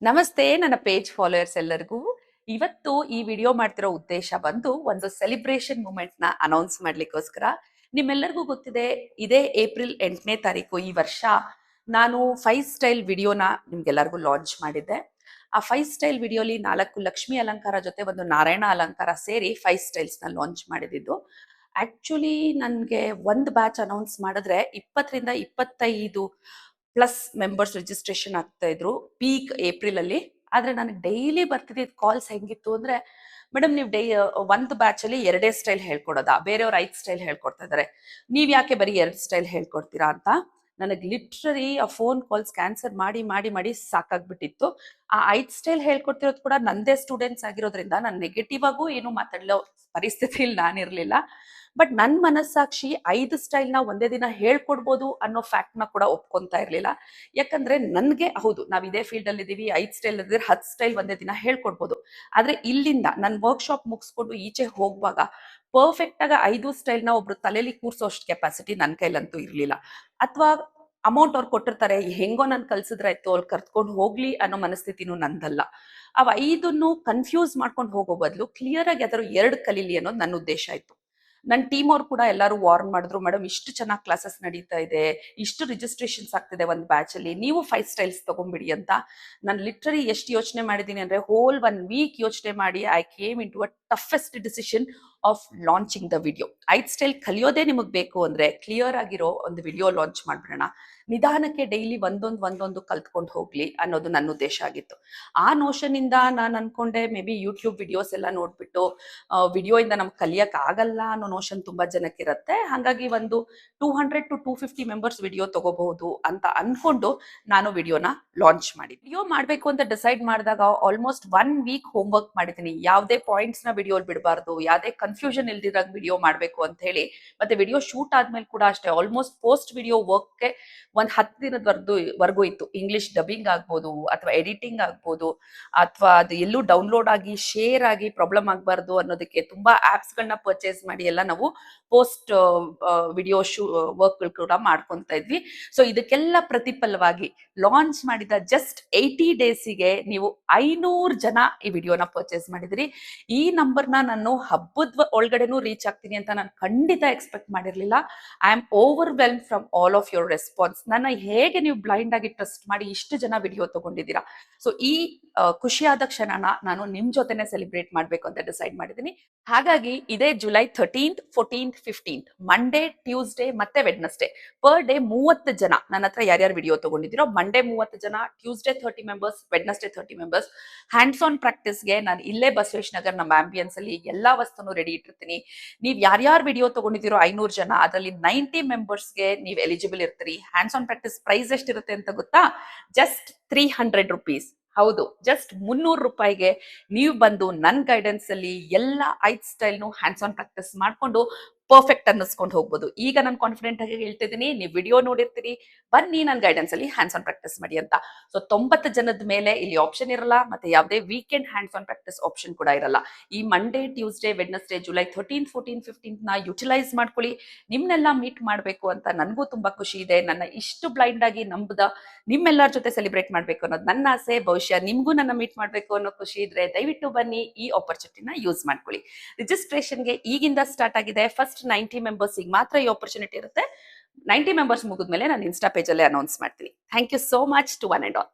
ನಮಸ್ತೆ ನನ್ನ page followers ಎಲ್ಲರಿಗೂ. ಇವತ್ತು ಈ ವಿಡಿಯೋ ಮಾಡ್ತಿರೋ ಉದ್ದೇಶ ಬಂದು ಒಂದು ಸೆಲಿಬ್ರೇಷನ್ ಮೂಮೆಂಟ್ ನ ಅನೌನ್ಸ್ ಮಾಡ್ಲಿಕ್ಕೋಸ್ಕರ. ನಿಮ್ಮೆಲ್ಲರಿಗೂ ಗೊತ್ತಿದೆ, ಇದೇ ಏಪ್ರಿಲ್ 8ನೇ ತಾರೀಕು ಈ ವರ್ಷ ನಾನು 5 ಸ್ಟೈಲ್ ವಿಡಿಯೋನ ನಿಮ್ಗೆಲ್ಲರಿಗೂ ಲಾಂಚ್ ಮಾಡಿದ್ದೆ. ಆ 5 ಸ್ಟೈಲ್ ವಿಡಿಯೋಲಿ 4 ಲಕ್ಷ್ಮಿ ಅಲಂಕಾರ ಜೊತೆ ಒಂದು ನಾರಾಯಣ ಅಲಂಕಾರ ಸೇರಿ 5 ಸ್ಟೈಲ್ಸ್ ನ ಲಾಂಚ್ ಮಾಡಿದ್ದು. ಆಕ್ಚುಲಿ ನನ್ಗೆ ಒಂದು ಬ್ಯಾಚ್ ಅನೌನ್ಸ್ ಮಾಡಿದ್ರೆ 20ರಿಂದ 25 ಪ್ಲಸ್ ಮೆಂಬರ್ಸ್ ರಿಜಿಸ್ಟ್ರೇಷನ್ ಆಗ್ತಾ ಇದ್ರು ಪೀಕ್ ಏಪ್ರಿಲ್ ಅಲ್ಲಿ. ಆದ್ರೆ ನನಗೆ ಡೈಲಿ ಬರ್ತಿದ್ದ ಕಾಲ್ಸ್ ಹೆಂಗಿತ್ತು ಅಂದ್ರೆ, ಮೇಡಮ್ ನೀವು ಒಂದು ಬ್ಯಾಚ್ ಅಲ್ಲಿ 2 ಸ್ಟೈಲ್ ಹೇಳ್ಕೊಡೋದಾ, ಬೇರೆಯವ್ರು 5 ಸ್ಟೈಲ್ ಹೇಳ್ಕೊಡ್ತಾ ಇದಾರೆ, ನೀವ್ ಯಾಕೆ ಬರೀ 2 ಸ್ಟೈಲ್ ಹೇಳ್ಕೊಡ್ತೀರಾ ಅಂತ. ನನಗೆ ಲಿಟ್ರಲಿ ಆ ಫೋನ್ ಕಾಲ್ಸ್ ಕ್ಯಾನ್ಸರ್ ಮಾಡಿ ಮಾಡಿ ಮಾಡಿ ಸಾಕಾಗ್ಬಿಟ್ಟಿತ್ತು. ಆ 5 ಸ್ಟೈಲ್ ಹೇಳ್ಕೊಡ್ತಿರೋದು ಕೂಡ ನಂದೇ ಸ್ಟೂಡೆಂಟ್ಸ್ ಆಗಿರೋದ್ರಿಂದ ನಾನು ನೆಗೆಟಿವ್ ಆಗು ಏನು ಮಾತಾಡೋ ಪರಿಸ್ಥಿತಿಯಲ್ಲಿ ನಾನಿರ್ಲಿಲ್ಲ. ಬಟ್ ನನ್ನ ಮನಸ್ಸಾಕ್ಷಿ 5 ಸ್ಟೈಲ್ ನ ಒಂದೇ ದಿನ ಹೇಳ್ಕೊಡ್ಬೋದು ಅನ್ನೋ ಫ್ಯಾಕ್ಟ್ ನ ಕೂಡ ಒಪ್ಕೊಂತಾ ಇರ್ಲಿಲ್ಲ. ಯಾಕಂದ್ರೆ ನನ್ಗೆ ಹೌದು, ನಾವ್ ಇದೇ ಫೀಲ್ಡ್ ಅಲ್ಲಿ ಇದೀವಿ, 5 ಸ್ಟೈಲ್ ಇದ್ರೆ 10 ಸ್ಟೈಲ್ ಒಂದೇ ದಿನ ಹೇಳ್ಕೊಡ್ಬೋದು. ಆದ್ರೆ ಇಲ್ಲಿಂದ ನನ್ ವರ್ಕ್ಶಾಪ್ ಮುಗಿಸ್ಕೊಂಡು ಈಚೆ ಹೋಗುವಾಗ ಪರ್ಫೆಕ್ಟ್ ಆಗ 5 ಸ್ಟೈಲ್ ನ ಒಬ್ರು ತಲೆಯಲ್ಲಿ ಕೂರ್ಸೋಷ್ಟು ಕೆಪಾಸಿಟಿ ನನ್ನ ಕೈಲಂತೂ ಇರ್ಲಿಲ್ಲ. ಅಥವಾ ಅಮೌಂಟ್ ಅವ್ರು ಕೊಟ್ಟಿರ್ತಾರೆ, ಹೆಂಗೋ ನಾನು ಕಲ್ಸಿದ್ರಾಯ್ತು, ಅವ್ರು ಕರ್ತ್ಕೊಂಡು ಹೋಗ್ಲಿ ಅನ್ನೋ ಮನಸ್ಥಿತಿನೂ ನಂದಲ್ಲ. ಅವ 5 ಕನ್ಫ್ಯೂಸ್ ಮಾಡ್ಕೊಂಡು ಹೋಗೋ ಬದಲು ಕ್ಲಿಯರ್ ಆಗಿ ಯಾವ್ದಾದ್ರು 2 ಕಲೀಲಿ ಅನ್ನೋದು ನನ್ನ ಉದ್ದೇಶ ಆಯ್ತು. ನನ್ನ ಟೀಮ್ ಅವ್ರು ಕೂಡ ಎಲ್ಲರೂ ವಾರ್ನ್ ಮಾಡಿದ್ರು, ಮೇಡಮ್ ಇಷ್ಟು ಚೆನ್ನಾಗಿ ಕ್ಲಾಸಸ್ ನಡೀತಾ ಇದೆ, ಇಷ್ಟು ರಿಜಿಸ್ಟ್ರೇಷನ್ಸ್ ಆಗ್ತಿದೆ ಒಂದು ಬ್ಯಾಚ್ ಅಲ್ಲಿ, ನೀವು 5 ಸ್ಟೈಲ್ಸ್ ತಗೊಂಡ್ಬಿಡಿ ಅಂತ. ನಾನು ಲಿಟ್ರಲಿ ಎಷ್ಟು ಯೋಚನೆ ಮಾಡಿದ್ದೀನಿ ಅಂದ್ರೆ, ಹೋಲ್ 1 ವೀಕ್ ಯೋಚನೆ ಮಾಡಿ I came into a toughest decision of launching the video. 5 style ಕಲಿಯೋದೇ ನಿಮಗೆ ಬೇಕು ಅಂದ್ರೆ ಕ್ಲಿಯರ್ ಆಗಿರೋ ಒಂದು ವಿಡಿಯೋ ಲಾಂಚ್ ಮಾಡ್ಬಿಡೋಣ, ನಿಧಾನಕ್ಕೆ ಡೈಲಿ ಒಂದೊಂದು ಕಲ್ತ್ಕೊಂಡು ಹೋಗ್ಲಿ ಅನ್ನೋದು ನನ್ನ ಉದ್ದೇಶ ಆಗಿತ್ತು. ಆ ನೋಷನ್ ಇಂದ ನಾನು ಅನ್ಕೊಂಡೆ, ಮೇ ಬಿ ಯೂಟ್ಯೂಬ್ ವಿಡಿಯೋಸ್ ಎಲ್ಲ ನೋಡ್ಬಿಟ್ಟು ವಿಡಿಯೋ ಇಂದ ನಮ್ಗೆ ಕಲಿಯಕ್ ಆಗಲ್ಲ ಅನ್ನೋ ನೋಷನ್ ತುಂಬಾ ಜನಕ್ಕೆ ಇರುತ್ತೆ. ಹಾಗಾಗಿ ಒಂದು 200 to 250 ಮೆಂಬರ್ಸ್ ವಿಡಿಯೋ ತಗೋಬಹುದು ಅಂತ ಅನ್ಕೊಂಡು ನಾನು ವಿಡಿಯೋನ ಲಾಂಚ್ ಮಾಡಿ. ವಿಡಿಯೋ ಮಾಡ್ಬೇಕು ಅಂತ ಡಿಸೈಡ್ ಮಾಡಿದಾಗ ಆಲ್ಮೋಸ್ಟ್ 1 ವೀಕ್ ಹೋಮ್ ವರ್ಕ್ ಮಾಡಿದ್ದೀನಿ. ಯಾವುದೇ ಪಾಯಿಂಟ್ಸ್ ನ ವಿಡಿಯೋ ಬಿಡಬಾರ್ದು, ಯಾವುದೇ ಕನ್ಫ್ಯೂಷನ್ ಇಲ್ದಿರಾಗ ವಿಡಿಯೋ ಮಾಡ್ಬೇಕು ಅಂತ ಹೇಳಿ. ಮತ್ತೆ ವಿಡಿಯೋ ಶೂಟ್ ಆದ್ಮೇಲೆ ಕೂಡ ಅಷ್ಟೇ, ಆಲ್ಮೋಸ್ಟ್ ಪೋಸ್ಟ್ ವಿಡಿಯೋ ವರ್ಕ್ಗೆ ಒಂದ್ 10 ದಿನದವರೆಗೂ ಇತ್ತು. ಇಂಗ್ಲಿಷ್ ಡಬ್ಬಿಂಗ್ ಆಗ್ಬೋದು, ಅಥವಾ ಎಡಿಟಿಂಗ್ ಆಗ್ಬೋದು, ಅಥವಾ ಅದು ಎಲ್ಲೂ ಡೌನ್ಲೋಡ್ ಆಗಿ ಶೇರ್ ಆಗಿ ಪ್ರಾಬ್ಲಮ್ ಆಗಬಾರ್ದು ಅನ್ನೋದಕ್ಕೆ ತುಂಬಾ ಆಪ್ಸ್ ಗಳನ್ನ ಪರ್ಚೇಸ್ ಮಾಡಿ ಎಲ್ಲ ನಾವು ಪೋಸ್ಟ್ ವಿಡಿಯೋ ವರ್ಕ್ ಕೂಡ ಮಾಡ್ಕೊಂತ ಇದ್ವಿ. ಸೊ ಇದಕ್ಕೆಲ್ಲ ಪ್ರತಿಫಲವಾಗಿ ಲಾಂಚ್ ಮಾಡಿದ ಜಸ್ಟ್ 80 ಡೇಸಿಗೆ ನೀವು 500 ಜನ ಈ ವಿಡಿಯೋನ ಪರ್ಚೇಸ್ ಮಾಡಿದ್ರಿ. ಈ ನಂಬರ್ನ ನಾನು ಹಬ್ಬದ ಒಳಗಡೆನೂ ರೀಚ್ ಆಗ್ತೀನಿ ಅಂತ ನಾನು ಖಂಡಿತ ಎಕ್ಸ್ಪೆಕ್ಟ್ ಮಾಡಿರ್ಲಿಲ್ಲ. I am overwhelm from all of your response. ನನ್ನ ಹೇಗೆ ನೀವು ಬ್ಲೈಂಡ್ ಆಗಿ ಟ್ರಸ್ಟ್ ಮಾಡಿ ಇಷ್ಟು ಜನ ವಿಡಿಯೋ ತಗೊಂಡಿದ್ದೀರಾ. ಸೊ ಈ ಖುಷಿಯಾದ ಕ್ಷಣನ ನಾನು ನಿಮ್ ಜೊತೆನೆ ಸೆಲಿಬ್ರೇಟ್ ಮಾಡ್ಬೇಕು ಅಂತ ಡಿಸೈಡ್ ಮಾಡಿದ್ದೀನಿ. ಹಾಗಾಗಿ ಇದೇ July 13th, 14th, 15th Monday, Tuesday ಮತ್ತೆ ವೆಡ್ನಸ್ಡೇ ಪರ್ ಡೇ 30 ಜನ ನನ್ನ ಹತ್ರ ಯಾರ್ಯಾರು ವಿಡಿಯೋ ತಗೊಂಡಿದ್ದೀರೋ, ಮಂಡೇ 30 ಜನ, Tuesday 30 members, Wednesday 30 members. Hands on ಪ್ರಾಕ್ಟೀಸ್ಗೆ ನಾನು ಇಲ್ಲೇ ಬಸವೇಶ್ ನಗರ್ ನಮ್ಮ ಆಂಬಿಯನ್ಸ್ ಅಲ್ಲಿ ಎಲ್ಲಾ ವಸ್ತುನು ರೆಡಿ ಇಟ್ಟಿರ್ತೀನಿ. ನೀವ್ ಯಾರ್ಯಾರು ವಿಡಿಯೋ ತಗೊಂಡಿದ್ದೀರೋ 500 ಜನ, ಅದರಲ್ಲಿ 90 ಮೆಂಬರ್ಸ್ಗೆ ನೀವು ಎಲಿಜಿಬಲ್ ಇರ್ತೀರಿ. ಹ್ಯಾಂಡ್ಸ್ ಆನ್ ಪ್ರಾಕ್ಟೀಸ್ ಪ್ರೈಸ್ ಎಷ್ಟಿರುತ್ತೆ ಅಂತ ಗೊತ್ತಾ? Just 300 rupees. ಹೌದು, ಜಸ್ಟ್ 300 ರೂಪಾಯಿಗೆ ನೀವು ಬಂದು ನನ್ನ ಗೈಡೆನ್ಸ್ ಅಲ್ಲಿ ಎಲ್ಲ 5 ಸ್ಟೈಲ್ನು ಹ್ಯಾಂಡ್ಸ್ ಆನ್ ಪ್ರಾಕ್ಟೀಸ್ ಮಾಡ್ಕೊಂಡು ಪರ್ಫೆಕ್ಟ್ ಅನ್ನಿಸ್ಕೊಂಡು ಹೋಗ್ಬೋದು. ಈಗ ನಾನು ಕಾನ್ಫಿಡೆಂಟ್ ಆಗಿ ಹೇಳ್ತಿದ್ದೀನಿ, ನೀವು ವಿಡಿಯೋ ನೋಡಿರ್ತೀರಿ, ಬನ್ನಿ ನನ್ನ ಗೈಡೆನ್ಸ್ ಅಲ್ಲಿ ಹ್ಯಾಂಡ್ಸ್ ಆನ್ ಪ್ರಾಕ್ಟೀಸ್ ಮಾಡಿ ಅಂತ. ಸೊ 90 ಜನದ ಮೇಲೆ ಇಲ್ಲಿ ಆಪ್ಷನ್ ಇರಲ್ಲ, ಮತ್ತೆ ಯಾವುದೇ weekend hands on practice option ಕೂಡ ಇರಲ್ಲ. ಈ Monday, Tuesday, Wednesday, July 13th, 14th, 15th ನ ಯುಟಿಲೈಸ್ ಮಾಡ್ಕೊಳ್ಳಿ. ನಿಮ್ನೆಲ್ಲ ಮೀಟ್ ಮಾಡಬೇಕು ಅಂತ ನನಗೂ ತುಂಬಾ ಖುಷಿ ಇದೆ. ನನ್ನ ಇಷ್ಟು ಬ್ಲೈಂಡ್ ಆಗಿ ನಂಬದ ನಿಮ್ಮೆಲ್ಲರ ಜೊತೆ ಸೆಲಿಬ್ರೇಟ್ ಮಾಡ್ಬೇಕು ಅನ್ನೋದು ನನ್ನ ಆಸೆ. ಬಹುಶಃ ನಿಮ್ಗೂ ನನ್ನ ಮೀಟ್ ಮಾಡ್ಬೇಕು ಅನ್ನೋ ಖುಷಿ ಇದ್ರೆ ದಯವಿಟ್ಟು ಬನ್ನಿ, ಈ ಆಪರ್ಚುನಿಟಿನ ಯೂಸ್ ಮಾಡ್ಕೊಳ್ಳಿ. ರಿಜಿಸ್ಟ್ರೇಷನ್ಗೆ ಈಗಿಂದ ಸ್ಟಾರ್ಟ್ ಆಗಿದೆ. ಫಸ್ಟ್ 90 ಮೆಂಬರ್ಸ್ ಮಾತ್ರ ಈ ಆಪರ್ಚುನಿಟಿ ಇರುತ್ತೆ. 90 ಮೆಂಬರ್ಸ್ ಮುಗಿದ್ಮೇಲೆ ನಾನು ಇನ್ಸ್ಟಾ ಪೇಜ್ ಅಲ್ಲೇ ಅನೌನ್ಸ್ ಮಾಡ್ತೀನಿ. Thank you so much to one and all.